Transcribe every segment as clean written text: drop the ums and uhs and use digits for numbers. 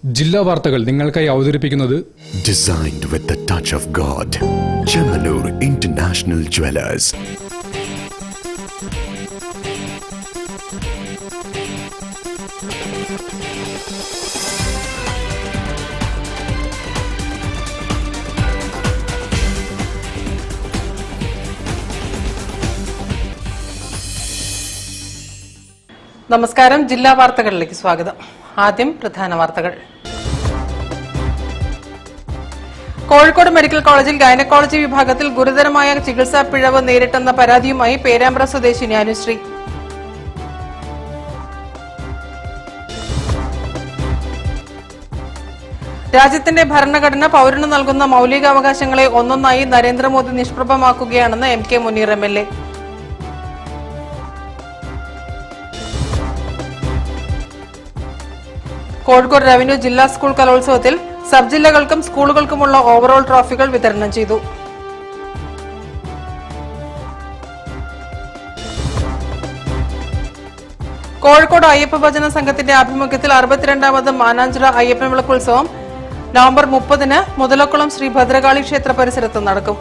ജില്ലാ വാർത്തകൾ നിങ്ങൾക്കായി അവതരിപ്പിക്കുന്നത് Designed with the touch of God. Chemanur International Jewelers. നമസ്കാരം. ജില്ലാ വാർത്തകളിലേക്ക് സ്വാഗതം. ആദ്യം പ്രധാന വാർത്തകൾ. കോഴിക്കോട് മെഡിക്കൽ കോളേജിൽ ഗൈനക്കോളജി വിഭാഗത്തിൽ ഗുരുതരമായ ചികിത്സാ പിഴവ് നേരിട്ടെന്ന പരാതിയുമായി പേരാമ്പ്ര സ്വദേശിനി അനുശ്രീ. രാജ്യത്തിന്റെ ഭരണഘടന പൌരന് നൽകുന്ന മൌലികാവകാശങ്ങളെ ഒന്നൊന്നായി Narendra Modi നിഷ്പ്രഭമാക്കുകയാണെന്ന് M K Muneer MLA. Kozhikode revenue ജില്ലാ സ്കൂൾ കലോത്സവത്തിൽ സബ് ജില്ലകൾക്കും സ്കൂളുകൾക്കുമുള്ള ഓവറോൾ ട്രോഫികൾ വിതരണം ചെയ്തു. കോഴിക്കോട് അയ്യപ്പ ഭജന സംഘത്തിന്റെ ആഭിമുഖ്യത്തിൽ 62ാമത് മാനാഞ്ചിറ അയ്യപ്പൻ വിളക്കുത്സവം നവംബർ 30-ന് മുതലക്കുളം ശ്രീ ഭദ്രകാളി ക്ഷേത്ര പരിസരത്ത് നടക്കും.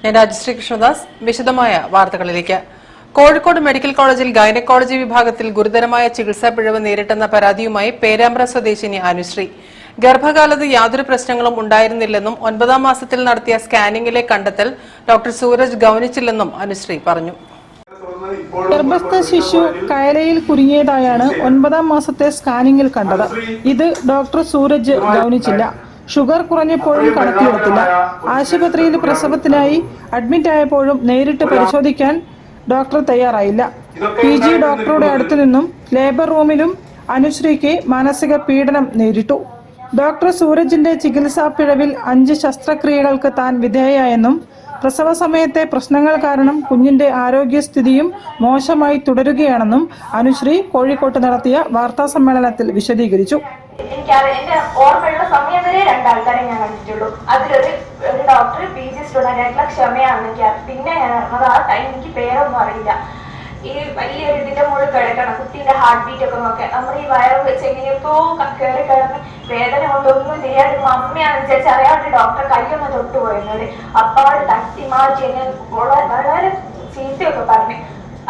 ഞാൻ രാജശ്രീ കൃഷ്ണദാസ്. വിശദമായ വാർത്തകളിലേക്ക്. കോഴിക്കോട് മെഡിക്കൽ കോളേജിൽ ഗൈനക്കോളജി വിഭാഗത്തിൽ ഗുരുതരമായ ചികിത്സാ പിഴവ് നേരിട്ടെന്ന പരാതിയുമായി പേരാമ്പ്ര സ്വദേശിനി അനുശ്രീ. ഗർഭകാലത്ത് യാതൊരു പ്രശ്നങ്ങളും ഉണ്ടായിരുന്നില്ലെന്നും 9ാം മാസത്തിൽ നടത്തിയ സ്കാനിംഗിലെ കണ്ടെത്തൽ ഡോക്ടർ സൂരജ് ഗൌനിച്ചില്ലെന്നും അനുശ്രീ പറഞ്ഞു. ഗർഭസ്ഥ ശിശു കയലയിൽ കുരുങ്ങിയതായാണ് 9ാം മാസത്തെ സ്കാനിംഗിൽ കണ്ടത്. ഇത് ഡോക്ടർ സൂരജ് ഗൌനിച്ചില്ല. ഷുഗർ കുറഞ്ഞപ്പോഴും കണക്കിലെടുത്തില്ല. ആശുപത്രിയിൽ പ്രസവത്തിനായി അഡ്മിറ്റ് ആയപ്പോഴും നേരിട്ട് പരിശോധിക്കാൻ ഡോക്ടർ തയ്യാറായില്ല. PG ഡോക്ടറുടെ അടുത്തു നിന്നും ലേബർ റൂമിലും അനുശ്രീക്ക് മാനസിക പീഡനം നേരിട്ടു. ഡോക്ടർ സൂരജിന്റെ ചികിത്സാ പിഴവിൽ 5 ശസ്ത്രക്രിയകൾക്ക് താൻ വിധേയയായെന്നും പ്രസവ സമയത്തെ പ്രശ്നങ്ങൾ കാരണം കുഞ്ഞിന്റെ ആരോഗ്യസ്ഥിതിയും മോശമായി തുടരുകയാണെന്നും അനുശ്രീ കോഴിക്കോട്ട് നടത്തിയ വാർത്താ സമ്മേളനത്തിൽ വിശദീകരിച്ചു. എനിക്ക് എന്റെ ഓർമ്മയുള്ള സമയം വരെ 2 ആൾക്കാരെ ഞാൻ കണ്ടിട്ടുള്ളൂ. അതിലൊരു ഡോക്ടർ PG സ്റ്റുഡന്റ് ആയിട്ടുള്ള ക്ഷമയാണെന്ന് എനിക്ക്. പിന്നെ ഞാൻ അറിഞ്ഞത് ആ ടൈം എനിക്ക് പേരൊന്നും അറിയില്ല. ഈ വലിയൊരു ഇതിന്റെ മുകളിൽ കിടക്കണം, കുട്ടീന്റെ ഹാർട്ട് ബീറ്റ് ഒക്കെ നോക്കാൻ. നമ്മൾ ഈ വയറ് വെച്ച് എങ്ങനെയൊക്കെ കയറി കിടന്ന് വേദന കൊണ്ടൊന്നും ചെയ്യാതെ അമ്മയാണെന്ന് വിചാരിച്ച് അറിയാണ്ട് ഡോക്ടറെ കൈയൊന്ന് തൊട്ടുപോയിരുന്നത്. അപ്പാട് തട്ടി മാറ്റി എന്നെ വളരെ ചീത്തയൊക്കെ പറഞ്ഞു.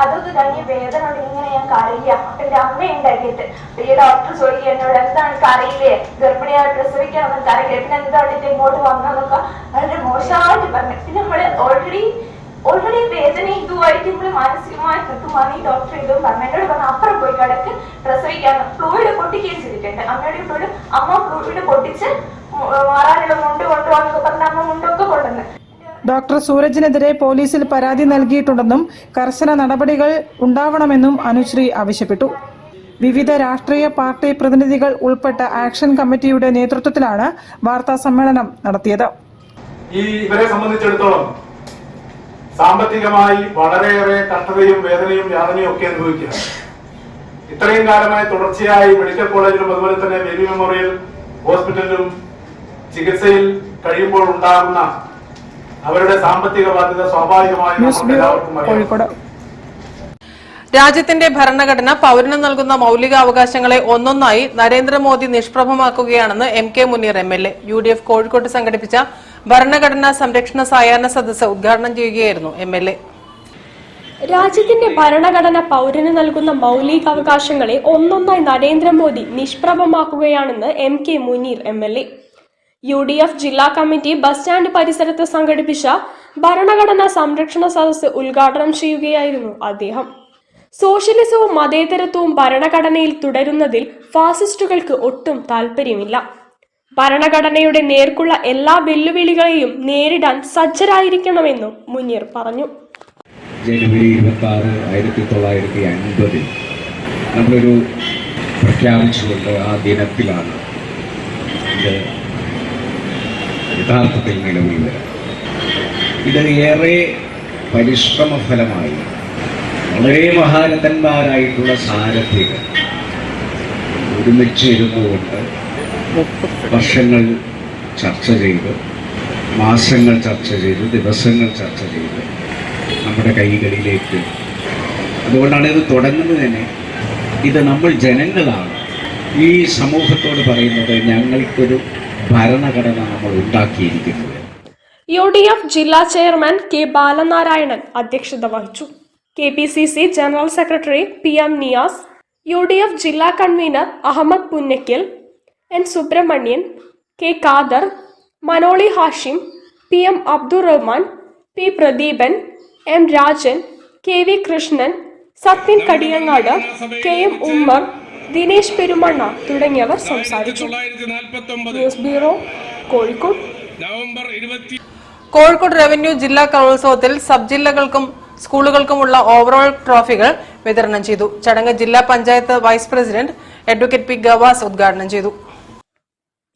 അതൊക്കെ കഴിഞ്ഞ് വേദന കൊണ്ട് ഇങ്ങനെ ഞാൻ കരയുക. അപ്പൊ എന്റെ അമ്മയുണ്ടാക്കിയിട്ട് ഈ ഡോക്ടർ ചോദിക്കുക എന്നോട്, എന്താണ് കരയില്ലേ, ഗർഭിണിയായി പ്രസവിക്കാനൊന്നും കരയില്ലേ, പിന്നെ എന്താണ് ഇങ്ങോട്ട് വന്നതൊക്കെ വളരെ മോശമായിട്ട് പറഞ്ഞു. പിന്നെ നമ്മള് ഓൾറെഡി വേദന ഇതുമായിട്ട് നമ്മള് മാനസികമായി കിട്ടുമാണ്. ഈ ഡോക്ടർ ഇതും പറഞ്ഞു. എന്നോട് പറഞ്ഞു അപ്പുറം പോയി കിടക്ക്, പ്രസവിക്കാന്ന്. ഫ്ലൂയിഡ് പൊട്ടിക്കുകയും ചെയ്തിട്ടുണ്ട്. അമ്മയുടെ ഫ്ലൂയിഡ് അമ്മ ഫ്ലൂയിഡ് പൊട്ടിച്ച് മാറാനുള്ള മുണ്ട് കൊണ്ടുപോകാന്നൊക്കെ പറഞ്ഞ അമ്മ മുണ്ടൊക്കെ കൊണ്ടുവന്ന്. ഡോക്ടർ സൂരജിനെതിരെ പോലീസിൽ പരാതി നൽകിയിട്ടുണ്ടെന്നും കർശന നടപടികൾ ഉണ്ടാവണമെന്നും അനുശ്രീ ആവശ്യപ്പെട്ടു. വിവിധ രാഷ്ട്രീയ പാർട്ടി പ്രതിനിധികൾ ഉൾപ്പെട്ട ആക്ഷൻ കമ്മിറ്റിയുടെ നേതൃത്വത്തിലാണ് വാർത്താ സമ്മേളനം നടത്തിയത്. ഇവരെ സംബന്ധിച്ചിടത്തോളം സാമ്പത്തികമായി വളരെയേറെ കഷ്ടതയും വേദനയും യാതനയും ഒക്കെ അനുഭവിക്കുക. ഇത്രയും കാലമായി തുടർച്ചയായി മെഡിക്കൽ കോളേജിലും അതുപോലെ തന്നെ ബേബി മെമ്മോറിയൽ ഹോസ്പിറ്റലിലും ചികിത്സയിൽ കഴിയുമ്പോൾ ഉണ്ടാകുന്ന അവരുടെ സാമ്പത്തിക ബാധ്യത സ്വാഭാവികമായും എല്ലാവർക്കും അറിയാം. രാജ്യത്തിന്റെ ഭരണഘടന പൌരന് നൽകുന്ന മൌലിക അവകാശങ്ങളെ ഒന്നൊന്നായി Narendra Modi നിഷ്പ്രഭമാക്കുകയാണെന്ന് M K Muneer MLA. UDF കോഴിക്കോട്ട് സംഘടിപ്പിച്ച ഭരണഘടനാ സംരക്ഷണ സായാഹ്ന സദസ്സ് ഉദ്ഘാടനം ചെയ്യുകയായിരുന്നു MLA. രാജ്യത്തിന്റെ ഭരണഘടന പൗരന് നൽകുന്ന മൌലികാവകാശങ്ങളെ ഒന്നൊന്നായി Narendra Modi നിഷ്പ്രഭമാക്കുകയാണെന്ന് M K Muneer MLA. UDF ജില്ലാ കമ്മിറ്റി ബസ് സ്റ്റാൻഡ് പരിസരത്ത് സംഘടിപ്പിച്ച ഭരണഘടനാ സംരക്ഷണ സദസ്സ് ഉദ്ഘാടനം ചെയ്യുകയായിരുന്നു അദ്ദേഹം. സോഷ്യലിസവും മതേതരത്വവും ഭരണഘടനയിൽ തുടരുന്നതിൽ ഫാസിസ്റ്റുകൾക്ക് ഒട്ടും താല്പര്യമില്ല. ഭരണഘടനയുടെ നേർക്കുള്ള എല്ലാ വെല്ലുവിളികളെയും നേരിടാൻ സജ്ജരായിരിക്കണമെന്നും മുനീർ പറഞ്ഞു. ജനുവരി 26, 1950 നമ്മളൊരു പ്രഖ്യാപിച്ചുകൊണ്ട് ആ ദിനത്തിലാണ് ഇത് യഥാർത്ഥത്തിൽ നിലവിൽ വരാം. ഇത് ഏറെ പരിശ്രമ ഫലമായി വളരെ മഹാരഥന്മാരായിട്ടുള്ള സാരഥികൾ ഒരുമിച്ച് ഇരുന്നുകൊണ്ട് വർഷങ്ങൾ ചർച്ച ചെയ്ത്, മാസങ്ങൾ ചർച്ച ചെയ്ത്, ദിവസങ്ങൾ ചർച്ച ചെയ്ത് നമ്മുടെ കൈകളിലേക്ക്. അതുകൊണ്ടാണ് ഇത് തുടങ്ങുന്നത് തന്നെ. ഇത് നമ്മൾ ജനങ്ങളാണ് ഈ സമൂഹത്തോട് പറയുന്നത്, ഞങ്ങൾക്കൊരു ഭരണഘടന നമ്മൾ ഉണ്ടാക്കിയിരിക്കുന്നത്. UDF ജില്ലാ ചെയർമാൻ കെ ബാലനാരായണൻ അധ്യക്ഷത വഹിച്ചു. KPCC general secretary PM Niyas, UDF ജില്ലാ convener Ahammed Punnakkal, N Subrahmanyan, K Khader, Manoli Hashim, PM Abdurahman, P Pradeepan, M Rajan, KV Krishnan, Sathyan Kadiyangad, KM Ummer, Dinesh Perumanna തുടങ്ങിയവർ സംസാരിച്ചു. News bureau, Kozhikode. Kozhikode revenue ജില്ലാ കലോത്സവത്തിൽ സബ് ജില്ലകൾക്കും സ്കൂളുകൾക്കുമുള്ള ഓവറോൾ ട്രോഫികൾ വിതരണം ചെയ്തു. ചടങ്ങ് ജില്ലാ panchayat vice president advocate P Gavas ഉദ്ഘാടനം ചെയ്തു.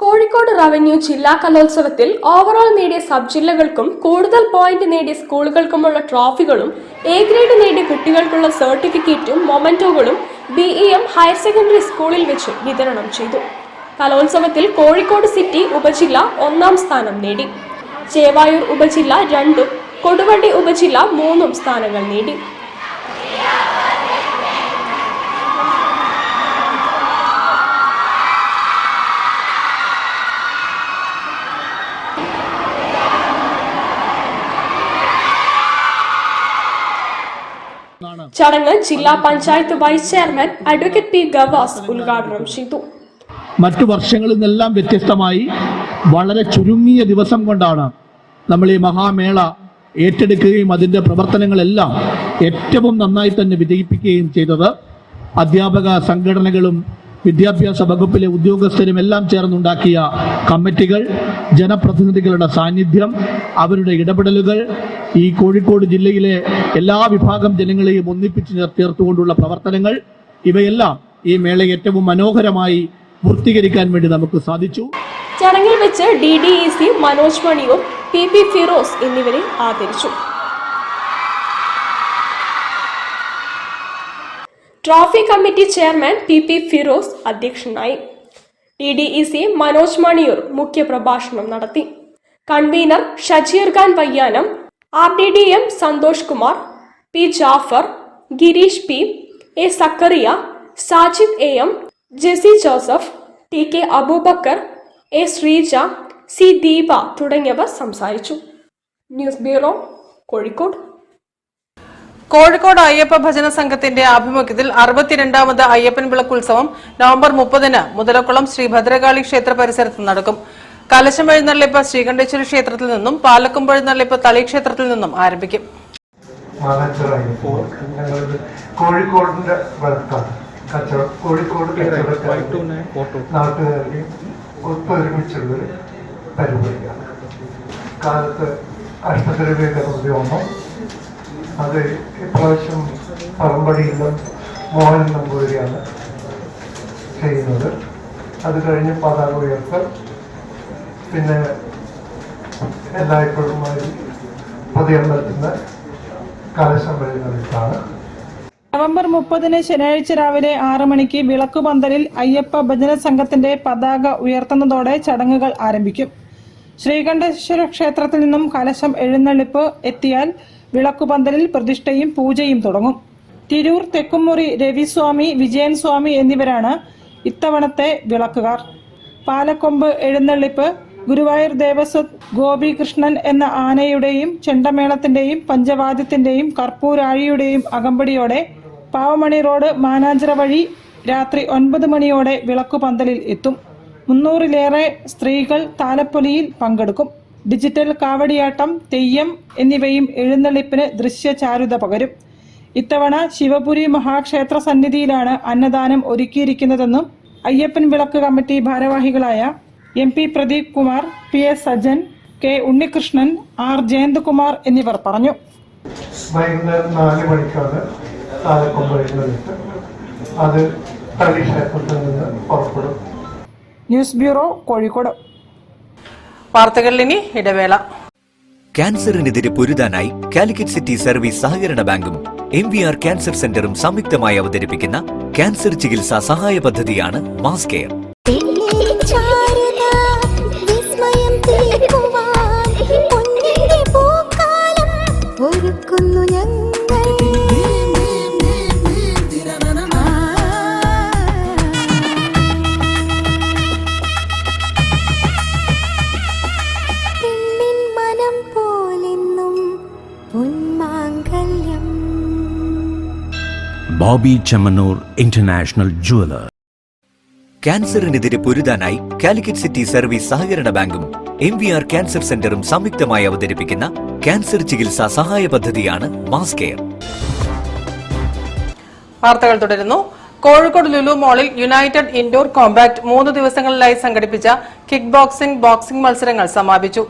കോഴിക്കോട് റവന്യൂ ജില്ലാ കലോത്സവത്തിൽ ഓവറോൾ നേടിയ സബ് ജില്ലകൾക്കും കൂടുതൽ പോയിന്റ് നേടിയ സ്കൂളുകൾക്കുമുള്ള ട്രോഫികളും A ഗ്രേഡ് നേടിയ കുട്ടികൾക്കുള്ള സർട്ടിഫിക്കറ്റും മൊമെന്റോകളും BEM ഹയർ സെക്കൻഡറി സ്കൂളിൽ വെച്ച് വിതരണം ചെയ്തു. കലോത്സവത്തിൽ കോഴിക്കോട് സിറ്റി ഉപജില്ല 1ാം സ്ഥാനം നേടി. ചേവായൂർ ഉപജില്ല 2ഉം കൊടുവള്ളി ഉപജില്ല 3ഉം സ്ഥാനങ്ങൾ നേടി. ചടങ്ങ് ജില്ലാ panchayat vice chairman advocate P Gavas ഉദ്ഘാടനം ചെയ്തു. മറ്റു വർഷങ്ങളിൽ നിന്നെല്ലാം വ്യത്യസ്തമായി വളരെ ചുരുങ്ങിയ ദിവസം കൊണ്ടാണ് നമ്മൾ ഈ മഹാമേള ഏറ്റെടുക്കുകയും അതിൻ്റെ പ്രവർത്തനങ്ങളെല്ലാം ഏറ്റവും നന്നായി തന്നെ വിജയിപ്പിക്കുകയും ചെയ്തത്. അധ്യാപക സംഘടനകളും വിദ്യാഭ്യാസ വകുപ്പിലെ ഉദ്യോഗസ്ഥരും എല്ലാം ചേർന്നുണ്ടാക്കിയ കമ്മിറ്റികൾ, ജനപ്രതിനിധികളുടെ സാന്നിധ്യം, അവരുടെ ഇടപെടലുകൾ, ഈ കോഴിക്കോട് ജില്ലയിലെ എല്ലാ വിഭാഗം ജനങ്ങളെയും ഒന്നിപ്പിച്ച് ചേർത്തുകൊണ്ടുള്ള പ്രവർത്തനങ്ങൾ, ഇവയെല്ലാം ഈ മേള ഏറ്റവും മനോഹരമായി പൂർത്തീകരിക്കാൻ വേണ്ടി നമുക്ക് സാധിച്ചു. ചടങ്ങിൽ വെച്ച് DDEC മനോജ് മണിയൂർ, PP ഫിറോസ് എന്നിവരെ ആദരിച്ചു. Trophy committee chairman PP Firoz അധ്യക്ഷനായി. DDEC മനോജ് മണിയൂർ മുഖ്യപ്രഭാഷണം നടത്തി. Convener Shajeer Khan Vayyanam, RDDM Santhosh Kumar, P Jafar, Gireesh P, A Sakkariya, Sajid AM, Jessy Joseph, TK Aboobacker, A Sreeja, C Deepa തുടങ്ങിയവർ സംസാരിച്ചു. News bureau, Kozhikode. കോഴിക്കോട് അയ്യപ്പ ഭജന സംഘത്തിന്റെ ആഭിമുഖ്യത്തിൽ 62ാമത് അയ്യപ്പൻ വിളക്കുത്സവം നവംബർ 30-ന് മുതലക്കുളം ശ്രീ ഭദ്രകാളി ക്ഷേത്ര പരിസരത്ത് നടക്കും. കലശം എഴുന്നള്ളിപ്പ് ശ്രീകണ്ഠേശ്വരി ക്ഷേത്രത്തിൽ നിന്നും പാലക്കുമ്പ് എഴുന്നള്ളിപ്പ് തളി ക്ഷേത്രത്തിൽ നിന്നും ആരംഭിക്കും. കോഴിക്കോടിന്റെ കോഴിക്കോട് നാട്ടുകാരുടെ ഒത്തൊരുമിച്ചുള്ളൊരു പരിപാടിയാണ്. കാലത്ത് അഷ്ടദ്രവ്യഗണപതി ഹോമം, അത് ഇപ്രാവശ്യം പറമ്പടിയിലും മോഹൻ നമ്പൂതിരിയാണ് ചെയ്യുന്നത്. അത് കഴിഞ്ഞ് പതാക ഉയർത്തൽ, പിന്നെ എല്ലായ്പ്പോഴുമായി പൊതുയമ്പലത്തിന് കലശം എഴുന്നള്ളിപ്പാണ്. നവംബർ 30-ന് ശനിയാഴ്ച രാവിലെ 6 മണിക്ക് വിളക്കുപന്തലിൽ അയ്യപ്പ ഭജന സംഘത്തിന്റെ പതാക ഉയർത്തുന്നതോടെ ചടങ്ങുകൾ ആരംഭിക്കും. ശ്രീകണ്ഠേശ്വര ക്ഷേത്രത്തിൽ നിന്നും കലശം എഴുന്നള്ളിപ്പ് എത്തിയാൽ വിളക്കുപന്തലിൽ പ്രതിഷ്ഠയും പൂജയും തുടങ്ങും. തിരൂർ തെക്കുമുറി രവിസ്വാമി, വിജയൻ സ്വാമി എന്നിവരാണ് ഇത്തവണത്തെ വിളക്കുകാർ. പാലക്കൊമ്പ് എഴുന്നള്ളിപ്പ് ഗുരുവായൂർ ദേവസ്വം ഗോപികൃഷ്ണൻ എന്ന ആനയുടെയും ചെണ്ടമേളത്തിന്റെയും പഞ്ചവാദ്യത്തിന്റെയും കർപ്പൂരാഴിയുടെയും അകമ്പടിയോടെ പാവമണി റോഡ് മാനാഞ്ചിറ വഴി രാത്രി 9 മണിയോടെ വിളക്കുപന്തലിൽ എത്തും. 300-ലേറെ സ്ത്രീകൾ താലപ്പൊലിയിൽ പങ്കെടുക്കും. ഡിജിറ്റൽ കാവടിയാട്ടം, തെയ്യം എന്നിവയും എഴുന്നള്ളിപ്പിന് ദൃശ്യചാരുത പകരും. ഇത്തവണ ശിവപുരി മഹാക്ഷേത്ര സന്നിധിയിലാണ് അന്നദാനം ഒരുക്കിയിരിക്കുന്നതെന്നും അയ്യപ്പൻ വിളക്ക് കമ്മിറ്റി ഭാരവാഹികളായ MP Pradeep Kumar, PS Sajan, K Unnikrishnan, R Jayanthakumar എന്നിവർ പറഞ്ഞു. വൈകുന്നേരം 4 മണിക്കാണ് താലക്കൊമ്പ് എഴുന്നള്ളിപ്പ്. അത് തളി ക്ഷേത്രത്തിൽ നിന്ന് പുറപ്പെടും. News bureau, Kozhikode. വാർത്തകളിൽ ഇനി ഇടവേള. ക്യാൻസറിനെതിരെ പൊരുതാനായി കാലിക്കറ്റ് സിറ്റി സർവീസ് സഹകരണ ബാങ്കും MVR ക്യാൻസർ സെന്ററും സംയുക്തമായി അവതരിപ്പിക്കുന്ന ക്യാൻസർ ചികിത്സാ സഹായ പദ്ധതിയാണ് മാസ് കെയർ. ഒരുക്കുന്നു ഞങ്ങൾ Bobby Chamanur International Jeweler. ക്യാൻസറിനെതിരെ പൊരുതാനായി കാലിക്കറ്റ് സിറ്റി സർവീസ് സഹകരണ ബാങ്കും MVR ക്യാൻസർ സെന്ററും സംയുക്തമായി അവതരിപ്പിക്കുന്ന ക്യാൻസർ ചികിത്സാ സഹായ പദ്ധതിയാണ് മാസ് കെയർ. വാർത്തകൾ തുടരുന്നു. കോഴിക്കോട് ലുലു മോളിൽ യുണൈറ്റഡ് ഇൻഡോർ കോമ്പാക്ട് 3 ദിവസങ്ങളിലായി സംഘടിപ്പിച്ച കിക്ക് ബോക്സിംഗ് മത്സരങ്ങൾ സമാപിച്ചു.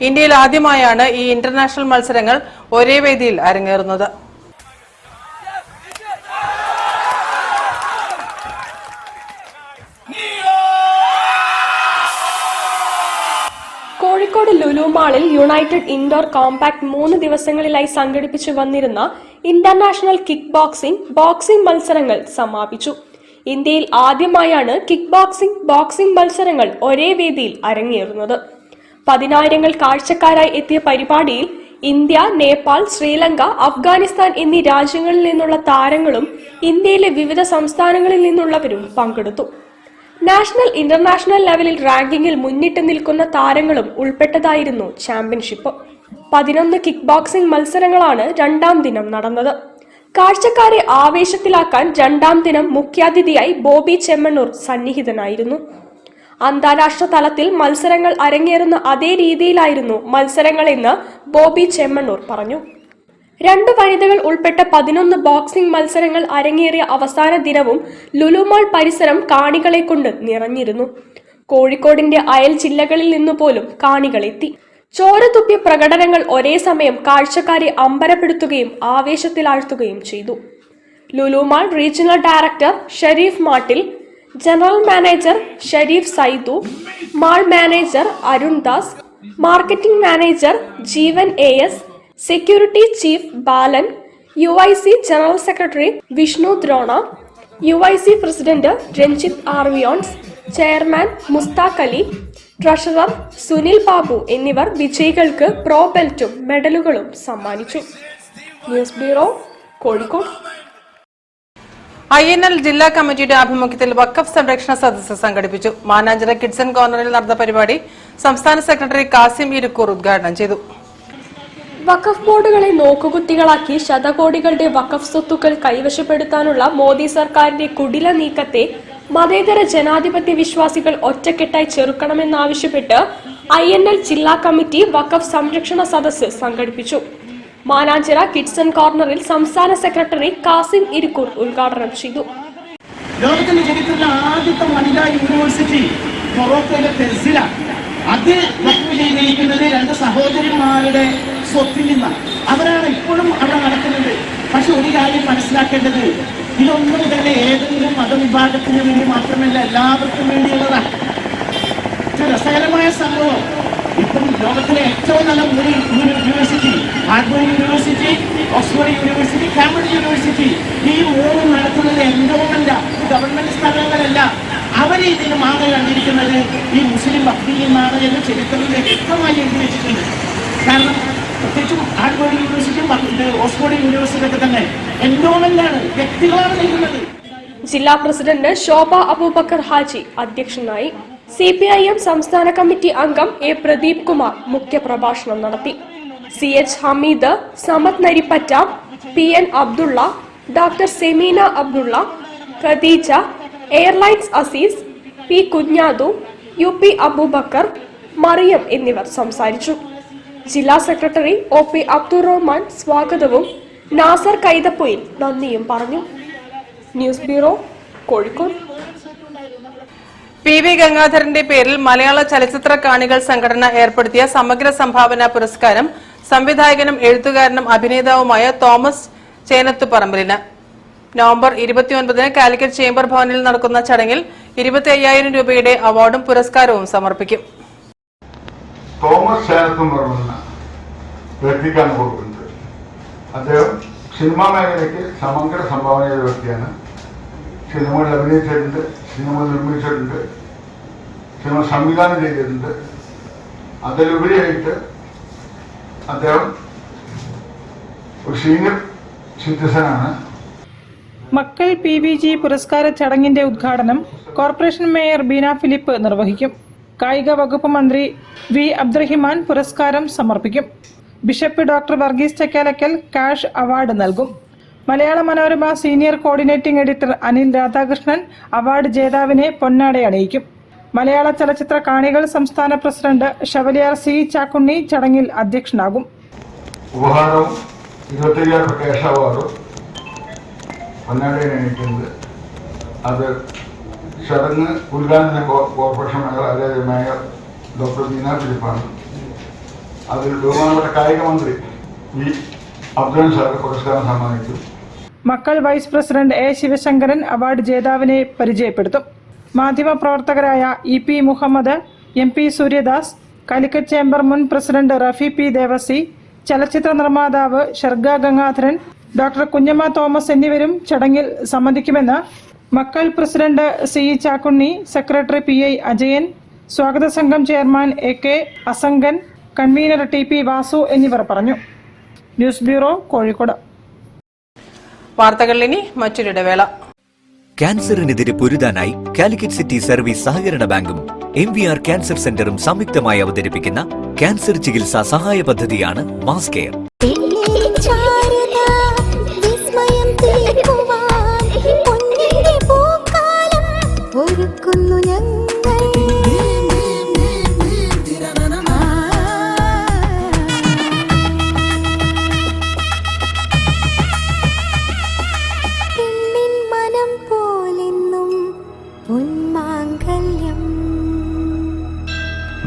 ഇന്ത്യയിൽ ആദ്യമായാണ് ഈ ഇന്റർനാഷണൽ മത്സരങ്ങൾ ഒരേ വേദിയിൽ അരങ്ങേറുന്നത്. കോഴിക്കോട് ലുലു മാളിൽ യുണൈറ്റഡ് ഇൻഡോർ കോമ്പാക്ട് 3 ദിവസങ്ങളിലായി സംഘടിപ്പിച്ചു വന്നിരുന്ന ഇന്റർനാഷണൽ കിക്ക് ബോക്സിംഗ് മത്സരങ്ങൾ സമാപിച്ചു. ഇന്ത്യയിൽ ആദ്യമായാണ് കിക്ക് ബോക്സിംഗ് മത്സരങ്ങൾ ഒരേ വേദിയിൽ അരങ്ങേറുന്നത്. 10,000 കാഴ്ചക്കാരായി എത്തിയ പരിപാടിയിൽ ഇന്ത്യ, നേപ്പാൾ, ശ്രീലങ്ക, അഫ്ഗാനിസ്ഥാൻ എന്നീ രാജ്യങ്ങളിൽ നിന്നുള്ള താരങ്ങളും ഇന്ത്യയിലെ വിവിധ സംസ്ഥാനങ്ങളിൽ നിന്നുള്ളവരും പങ്കെടുത്തു. നാഷണൽ ഇന്റർനാഷണൽ ലെവലിൽ റാങ്കിങ്ങിൽ മുന്നിട്ട് നിൽക്കുന്ന താരങ്ങളും ഉൾപ്പെട്ടതായിരുന്നു ചാമ്പ്യൻഷിപ്പ്. 11 കിക്ക് ബോക്സിംഗ് മത്സരങ്ങളാണ് 2ാം ദിനം നടന്നത്. കാഴ്ചക്കാരെ ആവേശത്തിലാക്കാൻ 2ാം ദിനം മുഖ്യാതിഥിയായി ബോബി ചെമ്മണ്ണൂർ സന്നിഹിതനായിരുന്നു. അന്താരാഷ്ട്ര തലത്തിൽ മത്സരങ്ങൾ അരങ്ങേറുന്ന അതേ രീതിയിലായിരുന്നു മത്സരങ്ങളെന്ന് ബോബി ചെമ്മണ്ണൂർ പറഞ്ഞു. 2 വനിതകൾ ഉൾപ്പെട്ട 11 ബോക്സിംഗ് മത്സരങ്ങൾ അരങ്ങേറിയ അവസാന ദിനവും ലുലുമാൾ പരിസരം കാണികളെ കൊണ്ട് നിറഞ്ഞിരുന്നു. കോഴിക്കോടിന്റെ അയൽ ജില്ലകളിൽ നിന്നു പോലും കാണികളെത്തി. ചോരതുപ്പിയ പ്രകടനങ്ങൾ ഒരേ സമയം കാഴ്ചക്കാരെ അമ്പരപ്പെടുത്തുകയും ആവേശത്തിലാഴ്ത്തുകയും ചെയ്തു. Lulu mall regional director Shareef Mattil, general manager Shareef Saidu, mall manager Arun Das, marketing manager Jeevan AS, security chief Balan, UIC general secretary Vishnu Drona, UIC president Ranjith ആർവിയോൺസ്, ചെയർമാൻ മുസ്താഖ് അലി, ട്രഷറർ സുനിൽ ബാബു എന്നിവർ വിജയികൾക്ക് പ്രോ ബെൽറ്റും മെഡലുകളും സമ്മാനിച്ചു. News bureau, Kozhikode. INL ജില്ലാ കമ്മിറ്റിയുടെ ആഭിമുഖ്യത്തിൽ വഖഫ് സംരക്ഷണ സദസ്സ് സംഘടിപ്പിച്ചു. മാനാഞ്ചിറ കിഡ്സൺ കോർണറിൽ നടന്ന പരിപാടി സംസ്ഥാന സെക്രട്ടറി കാസിം ഇരിക്കൂർ ഉദ്ഘാടനം ചെയ്തു. വഖഫ് ബോർഡുകളെ നോക്കുകുത്തികളാക്കി ശതകോടികളുടെ വഖഫ് സ്വത്തുക്കൾ കൈവശപ്പെടുത്താനുള്ള മോദി സർക്കാരിന്റെ കുടില നീക്കത്തെ മതേതര ജനാധിപത്യ വിശ്വാസികൾ ഒറ്റക്കെട്ടായി ചെറുക്കണമെന്നാവശ്യപ്പെട്ട് INL ജില്ലാ കമ്മിറ്റി വഖഫ് സംരക്ഷണ സദസ്സ് സംഘടിപ്പിച്ചു. മാനാഞ്ചിറ കിഡ്സൺ കോർണറിൽ സംസ്ഥാന സെക്രട്ടറി കാസിം ഇരിക്കൂർ ഉദ്ഘാടനം ചെയ്തു. ലോകത്തിന്റെ ചരിത്രത്തിലെ ആദ്യത്തെ വനിതാ യൂണിവേഴ്സിറ്റി മൊറോക്കോയിലെ ഫെസിലാണ്. അത് വഖഫ് ചെയ്തിരിക്കുന്നത് 2 സഹോദരിമാരുടെ സ്വത്തിൽ നിന്നാണ്. അവരാണ് ഇപ്പോഴും അവിടെ നടക്കുന്നത്. പക്ഷെ ഒരു കാര്യം മനസ്സിലാക്കേണ്ടത്, ഇതൊന്നും തന്നെ ഏതെങ്കിലും മതവിഭാഗത്തിന് വേണ്ടി മാത്രമല്ല, എല്ലാവർക്കും വേണ്ടിയുള്ളതാണ്. രസകരമായ സംഭവം, ഇപ്പം ലോകത്തിലെ ഏറ്റവും നല്ല 3 university, Harvard university, Oxford university, Cambridge university, ഈ 3 നടത്തുന്നത് എൻഡോമെന്റ്, ഗവൺമെന്റ് സ്ഥാപനങ്ങളല്ല. അവരെ ഇതിന് മാതൃക കണ്ടിരിക്കുന്നത് ഈ മുസ്ലിം വഖഫിയന്മാർ എന്ന ചരിത്രത്തിൽ വ്യക്തമായി എഴുതി വെച്ചിട്ടുണ്ട്. കാരണം പ്രത്യേകിച്ചും ഹാർവർഡ് യൂണിവേഴ്സിറ്റിയും ഓക്സ്ഫോർഡ് യൂണിവേഴ്സിറ്റി ഒക്കെ തന്നെ എൻഡോമെന്റാണ്, വ്യക്തികളാണ് നൽകുന്നത്. ജില്ലാ പ്രസിഡന്റ് ശോഭ അബൂബക്കർ ഹാജി അധ്യക്ഷനായി. CPIM സംസ്ഥാന കമ്മിറ്റി അംഗം A. പ്രദീപ് കുമാർ മുഖ്യപ്രഭാഷണം നടത്തി. CH Hameed, Samad Naripatta, PN Abdulla, doctor Semeena Abdulla, Khadeeja, airlines Azeez, P. Kunhadu, UP Aboobacker, Mariyam എന്നിവർ സംസാരിച്ചു. ജില്ലാ സെക്രട്ടറി OP അബ്ദുറഹ്മാൻ സ്വാഗതവും നാസർ കൈതപ്പൊയിൽ നന്ദിയും പറഞ്ഞു. News bureau, Kozhikode. PV ഗംഗാധരന്റെ പേരിൽ മലയാള ചലച്ചിത്ര കാണികൾ സംഘടന ഏർപ്പെടുത്തിയ സമഗ്ര സംഭാവന പുരസ്കാരം സംവിധായകനും എഴുത്തുകാരനും അഭിനേതാവുമായ തോമസ് ചേനത്തുപറമ്പിലിന്. നവംബർ 29-ന് കാലിക്കറ്റ് ചേംബർ ഭവനിൽ നടക്കുന്ന ചടങ്ങിൽ 25,000 രൂപയുടെ അവാർഡും പുരസ്കാരവും സമർപ്പിക്കും. തോമസ് ചേനത്തുപറമ്പിലിന് വ്യക്തിക്കാൻ കൊടുക്കുന്നത്. അദ്ദേഹം സിനിമാ മേഖലയ്ക്ക് സമഗ്ര സംഭാവന ചെയ്ത വ്യക്തിയാണ്. സിനിമകളിൽ അഭിനയിച്ചിട്ടുണ്ട്, സിനിമ നിർമ്മിച്ചിട്ടുണ്ട്, സിനിമ സംവിധാനം ചെയ്തിട്ടുണ്ട്. അതിലുപരിയായിട്ട് അദ്ദേഹം ഒരു സീനിയർ സിറ്റിസനാണ്. മക്കൾ PVG പുരസ്കാര ചടങ്ങിന്റെ ഉദ്ഘാടനം കോർപ്പറേഷൻ മേയർ ബീന ഫിലിപ്പ് നിർവഹിക്കും. കായിക വകുപ്പ് മന്ത്രി V. അബ്ദുറഹിമാൻ പുരസ്കാരം സമർപ്പിക്കും. Bishop doctor Varghese Chakkalakkal cash award നൽകും. Malayala Manorama senior coordinating editor Anil Radhakrishnan award ജേതാവിനെ പൊന്നാടയണിയിക്കും. മലയാള ചലച്ചിത്ര കാണികൾ സംസ്ഥാന പ്രസിഡന്റ് ഷവലിയാർ സി ചാക്കുണ്ണി ചടങ്ങിൽ അധ്യക്ഷനാകും. ഉപഹാരവും 25,000 ക്യാഷ് അവാർഡും പൊന്നാടയണിയിക്കുന്നത് അത് ചടങ്ങ് ഉദ്ഘാടന കോർപ്പറേഷൻ മേയർ ഡോക്ടർ ബീന ഫിലിപ്പാണ്. അതിൽ ബഹുമാനപ്പെട്ട കായിക മന്ത്രി വി അബ്ദുൽ സാർ പുരസ്കാരം സമ്മാനിച്ചു. മക്കൾ vice president A Sivasankaran award ജേതാവിനെ പരിചയപ്പെടുത്തും. മാധ്യമപ്രവർത്തകരായ E P Muhammed, M P Suryadas, Calicut chamber മുൻ പ്രസിഡന്റ് റഫി പി ദേവസി, ചലച്ചിത്ര നിർമ്മാതാവ് ഷർഗ ഗംഗാധരൻ, ഡോക്ടർ കുഞ്ഞമ്മ തോമസ് എന്നിവരും ചടങ്ങിൽ സംബന്ധിക്കുമെന്ന് മക്കൾ president C Chakkunni, secretary P I Ajayan, സ്വാഗത സംഘം chairman A K Asangan, convener T P Vasu എന്നിവർ പറഞ്ഞു. News bureau, Kozhikode. വാർത്തകളിൽ ഇനി മറ്റൊരിടവേള. ക്യാൻസറിനെതിരെ പൊരുതാനായി കാലിക്കറ്റ് സിറ്റി സർവീസ് സഹകരണ ബാങ്കും MVR ക്യാൻസർ സെന്ററും സംയുക്തമായി അവതരിപ്പിക്കുന്ന ക്യാൻസർ ചികിത്സാ സഹായ പദ്ധതിയാണ് mass care.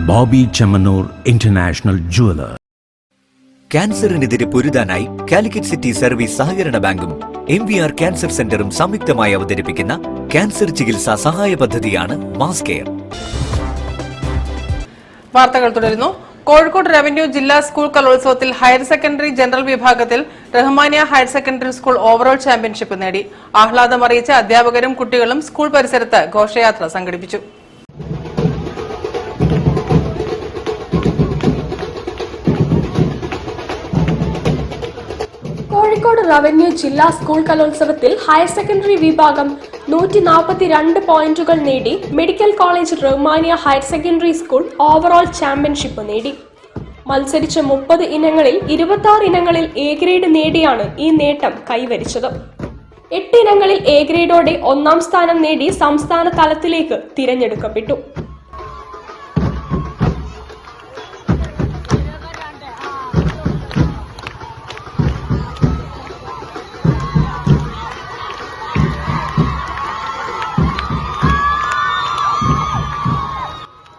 Bobby Chemmanur international jeweller. ക്യാൻസറിനെതിരെ പൊരുതാനായി കാലിക്കറ്റ് സിറ്റി സർവീസ് സഹകരണ ബാങ്കും MVR ക്യാൻസർ സെന്ററും സംയുക്തമായി അവതരിപ്പിക്കുന്ന ക്യാൻസർ ചികിത്സാ സഹായ പദ്ധതിയാണ് മാസ് കെയർ. വാർത്തകൾ തുടരുന്നു. കോഴിക്കോട് റവന്യൂ ജില്ലാ സ്കൂൾ കലോത്സവത്തിൽ ഹയർ സെക്കൻഡറി ജനറൽ വിഭാഗത്തിൽ Rahmania higher secondary school overall championship നേടി. ആഹ്ലാദം അറിയിച്ച അധ്യാപകരും കുട്ടികളും സ്കൂൾ പരിസരത്ത് ഘോഷയാത്ര സംഘടിപ്പിച്ചു. കോഴിക്കോട് റവന്യൂ ജില്ലാ സ്കൂൾ കലോത്സവത്തിൽ ഹയർ സെക്കൻഡറി വിഭാഗം 142 പോയിന്റുകൾ നേടി medical college Rahmania higher secondary school overall championship നേടി. മത്സരിച്ച 30 ഇനങ്ങളിൽ 26 ഇനങ്ങളിൽ എ ഗ്രേഡ് നേടിയാണ് ഈ നേട്ടം കൈവരിച്ചത്. 8 ഇനങ്ങളിൽ എ ഗ്രേഡോടെ 1ാം സ്ഥാനം നേടി സംസ്ഥാന തലത്തിലേക്ക് തിരഞ്ഞെടുക്കപ്പെട്ടു.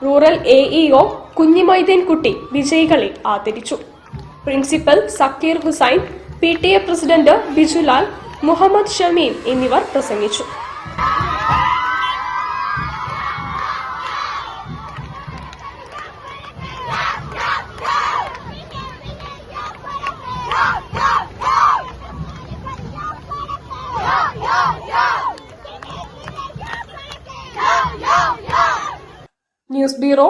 റൂറൽ AEO കുഞ്ഞിമൊയ്തീൻകുട്ടി വിജയികളെ ആദരിച്ചു. Principal Zakir Hussain, PTA president Bijulal, Muhammad Shameem എന്നിവർ പ്രസംഗിച്ചു. News bureau,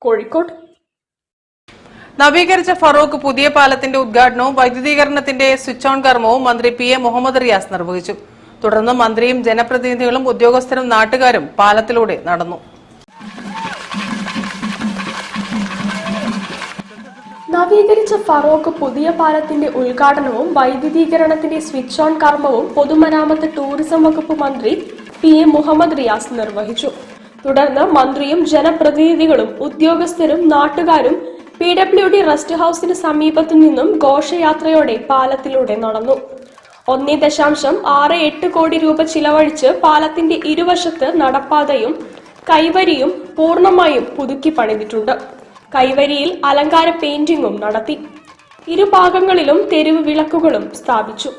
Kozhikode. നവീകരിച്ച ഫറോക്ക് പുതിയ പാലത്തിന്റെ ഉദ്ഘാടനവും വൈദ്യുതീകരണത്തിന്റെ സ്വിച്ച് ഓൺ കർമ്മവും മന്ത്രി PM മുഹമ്മദ് റിയാസ് നിർവഹിച്ചു. തുടർന്ന് മന്ത്രിയും ജനപ്രതിനിധികളും ഉദ്യോഗസ്ഥരും നാട്ടുകാരും പാലത്തിലൂടെ നടന്നു. നവീകരിച്ച ഫറോക്ക് പുതിയ പാലത്തിന്റെ ഉദ്ഘാടനവും വൈദ്യുതീകരണത്തിന്റെ സ്വിച്ച് ഓൺ കർമ്മവും പൊതുമരാമത്ത് ടൂറിസം വകുപ്പ് മന്ത്രി PM മുഹമ്മദ് റിയാസ് നിർവഹിച്ചു. തുടർന്ന് മന്ത്രിയും ജനപ്രതിനിധികളും ഉദ്യോഗസ്ഥരും നാട്ടുകാരും PWD റെസ്റ്റ് ഹൌസിന് സമീപത്തു നിന്നും ഘോഷയാത്രയോടെ പാലത്തിലൂടെ നടന്നു. 1.68 കോടി രൂപ ചിലവഴിച്ച് പാലത്തിന്റെ ഇരുവശത്ത് നടപ്പാതയും കൈവരിയും പൂർണ്ണമായും പുതുക്കി പണിതിട്ടുണ്ട്. കൈവരിയിൽ അലങ്കാര പെയിന്റിംഗും നടത്തി. ഇരുഭാഗങ്ങളിലും തെരുവ് വിളക്കുകളും സ്ഥാപിച്ചു.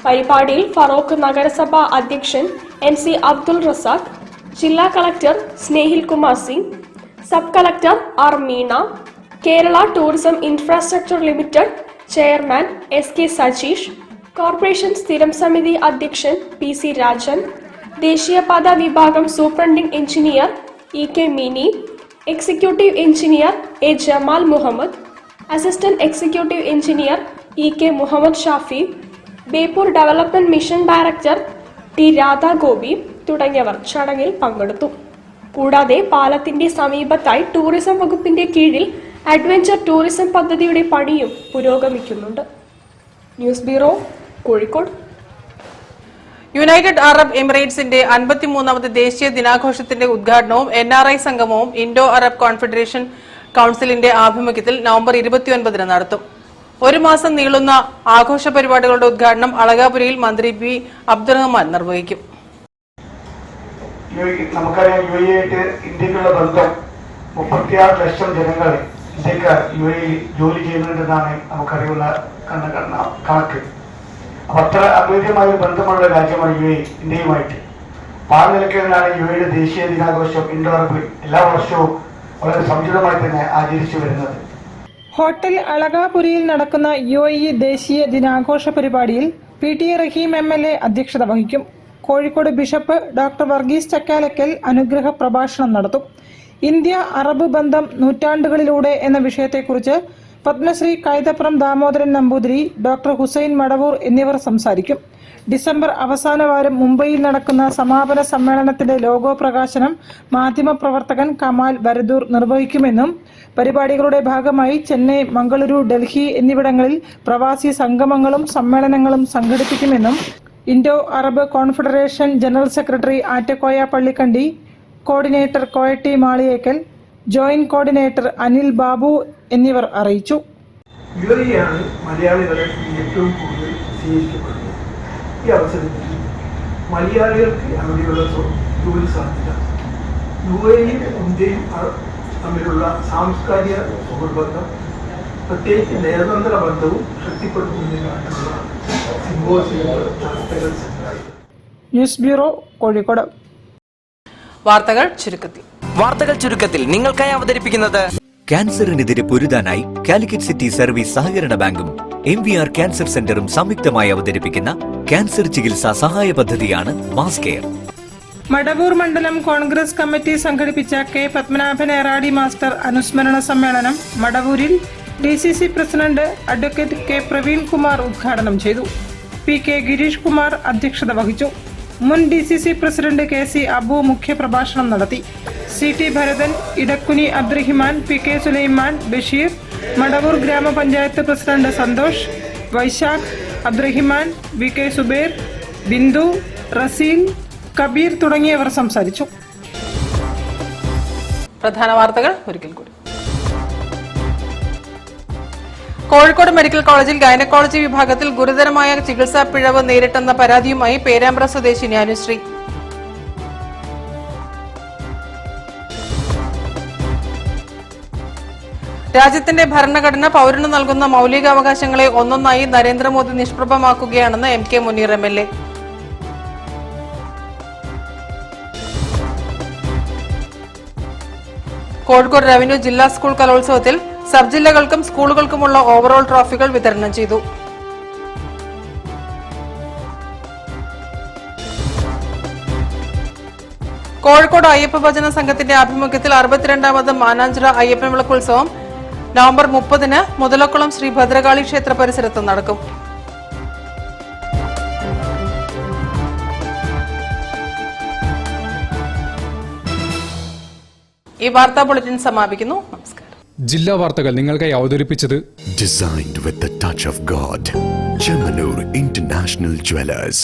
പരിപാടിയിൽ ഫറോക്ക് നഗരസഭാ അധ്യക്ഷൻ NC അബ്ദുൾ റസാഖ്, ജില്ലാ collector Snehil Kumar Singh, sub collector R Meena, Kerala tourism infrastructure limited chairman SK Sajeesh, corporation സ്ഥിരം സമിതി അധ്യക്ഷൻ PC രാജൻ, ദേശീയപാത വിഭാഗം superintending engineer EK Mini, executive engineer A Jamal Muhammad, assistant executive engineer EK Muhammad Shafi, Beypore development mission director T Radha Gopi തുടങ്ങിയവർ ചടങ്ങിൽ പങ്കെടുത്തു. കൂടാതെ പാലത്തിന്റെ സമീപത്തായി ടൂറിസം വകുപ്പിന്റെ കീഴിൽ അഡ്വഞ്ചർ ടൂറിസം പദ്ധതിയുടെ പണിയും പുരോഗമിക്കുന്നുണ്ട്. News bureau, Kozhikode. United Arab എമിറേറ്റ്സിന്റെ 53ാമത് ദേശീയ ദിനാഘോഷത്തിന്റെ ഉദ്ഘാടനവും NRI സംഗമവും ഇൻഡോ അറബ് കോൺഫെഡറേഷൻ കൌൺസിലിന്റെ ആഭിമുഖ്യത്തിൽ നവംബർ 29 നടത്തും. ഒരു മാസം നീളുന്ന ആഘോഷ പരിപാടികളുടെ ഉദ്ഘാടനം അളകാപുരയിൽ മന്ത്രി പി അബ്ദുറഹ്മാൻ നിർവഹിക്കും. നമുക്കറിയാം, UAE ആയിട്ട് ഇന്ത്യക്കുള്ള ബന്ധം 36 ലക്ഷം ജനങ്ങൾ ഇന്ത്യക്കാർ UAE ജോലി ചെയ്യുന്നുണ്ടെന്നാണ് നമുക്കറിയുള്ള കണക്ക്. അപ്പൊ അത്ര അദ്വൈതമായ ബന്ധമുള്ള രാജ്യമാണ് UAE ഇന്ത്യയുമായിട്ട്. ആ നിലയ്ക്കാണ് UAEയുടെ ദേശീയ ദിനാഘോഷം ഇൻഡോ അറബ് എല്ലാ വർഷവും വളരെ സമുചിതമായി തന്നെ ആചരിച്ചു വരുന്നത്. ഹോട്ടൽ അളകാപുരിയിൽ നടക്കുന്ന UAE ദേശീയ ദിനാഘോഷ പരിപാടിയിൽ PTA റഹീം MLA അധ്യക്ഷത വഹിക്കും. കോഴിക്കോട് ബിഷപ്പ് ഡോക്ടർ വർഗീസ് ചക്കാലക്കൽ അനുഗ്രഹ പ്രഭാഷണം നടത്തും. ഇന്ത്യ അറബ് ബന്ധം നൂറ്റാണ്ടുകളിലൂടെ എന്ന വിഷയത്തെക്കുറിച്ച് പത്മശ്രീ കൈതപ്രം ദാമോദരൻ നമ്പൂതിരി, ഡോക്ടർ ഹുസൈൻ മടവൂർ എന്നിവർ സംസാരിക്കും. ഡിസംബർ അവസാന വാരം മുംബൈയിൽ നടക്കുന്ന സമാപന സമ്മേളനത്തിന്റെ ലോഗോ പ്രകാശനം മാധ്യമപ്രവർത്തകൻ കമാൽ വരദൂർ നിർവഹിക്കുമെന്നും പരിപാടികളുടെ ഭാഗമായി ചെന്നൈ, മംഗളൂരു, ഡൽഹി എന്നിവിടങ്ങളിൽ പ്രവാസി സംഗമങ്ങളും സമ്മേളനങ്ങളും സംഘടിപ്പിക്കുമെന്നും Indo Arab confederation general secretary Attakoya Pallikandi, coordinator Koyatti Maliyekkal, joint coordinator Anil Babu എന്നിവർ അറിയിച്ചു. UAE മലയാളികളെ ഏറ്റവും കൂടുതൽ സ്വീകരിക്കപ്പെടുന്നത്. ഈ അവസരത്തിൽ മലയാളികൾക്ക് അവിടെയുള്ള ജോലി സാധ്യത, UAE ഇന്ത്യയും തമ്മിലുള്ള സാംസ്കാരിക സുഹൃബന്ധം, പ്രത്യേകിച്ച് നയതന്ത്ര ബന്ധവും ശക്തിപ്പെടുത്തുന്നതിനായിട്ടുള്ള സിംബോസിയങ്ങൾ, ചർച്ചകൾ ഉണ്ടായി. News bureau, Kozhikode. വാർത്തകൾ ചുരുക്കത്തിൽ നിങ്ങൾക്കായി അവതരിപ്പിക്കുന്നത് ക്യാൻസറിനെതിരെ പൊരുതാനായി കാലിക്കറ്റ് സിറ്റി സർവീസ് സഹകരണ ബാങ്കും MVR ക്യാൻസർ സെന്ററും സംയുക്തമായി അവതരിപ്പിക്കുന്ന ക്യാൻസർ ചികിത്സാ സഹായ പദ്ധതിയാണ് മാസ് കെയർ. മടവൂർ മണ്ഡലം കോൺഗ്രസ് കമ്മിറ്റി സംഘടിപ്പിച്ച K. പത്മനാഭൻ ഏറാടി മാസ്റ്റർ അനുസ്മരണ സമ്മേളനം മടവൂരിൽ DCC president advocate K. Praveen Kumar ഉദ്ഘാടനം ചെയ്തു. PK. ഗിരീഷ് കുമാർ അധ്യക്ഷത വഹിച്ചു. മുൻ DCC പ്രസിഡന്റ് KC അബു മുഖ്യപ്രഭാഷണം നടത്തി. CT Bharathan, Edakkuni Abdurahiman, PK. സുലൈമാൻ, ബഷീർ, മടവൂർ ഗ്രാമപഞ്ചായത്ത് പ്രസിഡന്റ് സന്തോഷ്, വൈശാഖ്, അബ്ദുറഹിമാൻ, VK. സുബൈർ, ബിന്ദു, റസീൽ, കബീർ തുടങ്ങിയവർ സംസാരിച്ചു. പ്രധാന വാർത്തകൾ ഒരിക്കൽ കൂടി. കോഴിക്കോട് മെഡിക്കൽ കോളേജിൽ ഗൈനക്കോളജി വിഭാഗത്തിൽ ഗുരുതരമായ ചികിത്സാ പിഴവ് നേരിട്ടെന്ന പരാതിയുമായി പേരാമ്പ്ര സ്വദേശിനി അനുശ്രീ. രാജ്യത്തിന്റെ ഭരണഘടന പൌരന് നൽകുന്ന മൌലികാവകാശങ്ങളെ ഒന്നൊന്നായി Narendra Modi നിഷ്പ്രഭമാക്കുകയാണെന്ന് MK Muneer MLA. Kozhikode revenue ജില്ലാ സ്കൂൾ കലോത്സവത്തിൽ സബ് ജില്ലകൾക്കും സ്കൂളുകൾക്കുമുള്ള ഓവറോൾ ട്രോഫികൾ വിതരണം ചെയ്തു. കോഴിക്കോട് അയ്യപ്പ ഭജന സംഘത്തിന്റെ ആഭിമുഖ്യത്തിൽ 62ാമത് മാനാഞ്ചിറ അയ്യപ്പൻ വിളക്കുത്സവം നവംബർ 30 മുതലക്കുളം ശ്രീ ഭദ്രകാളി ക്ഷേത്ര പരിസരത്ത് നടക്കും. ഈ വാർത്താ ബുള്ളറ്റിൻ സമാപിക്കുന്നു. നമസ്കാരം. ജില്ലാ വാർത്തകൾ നിങ്ങൾക്കായി അവതരിപ്പിച്ചത് Designed with the touch of God. Chemanur International Jewelers.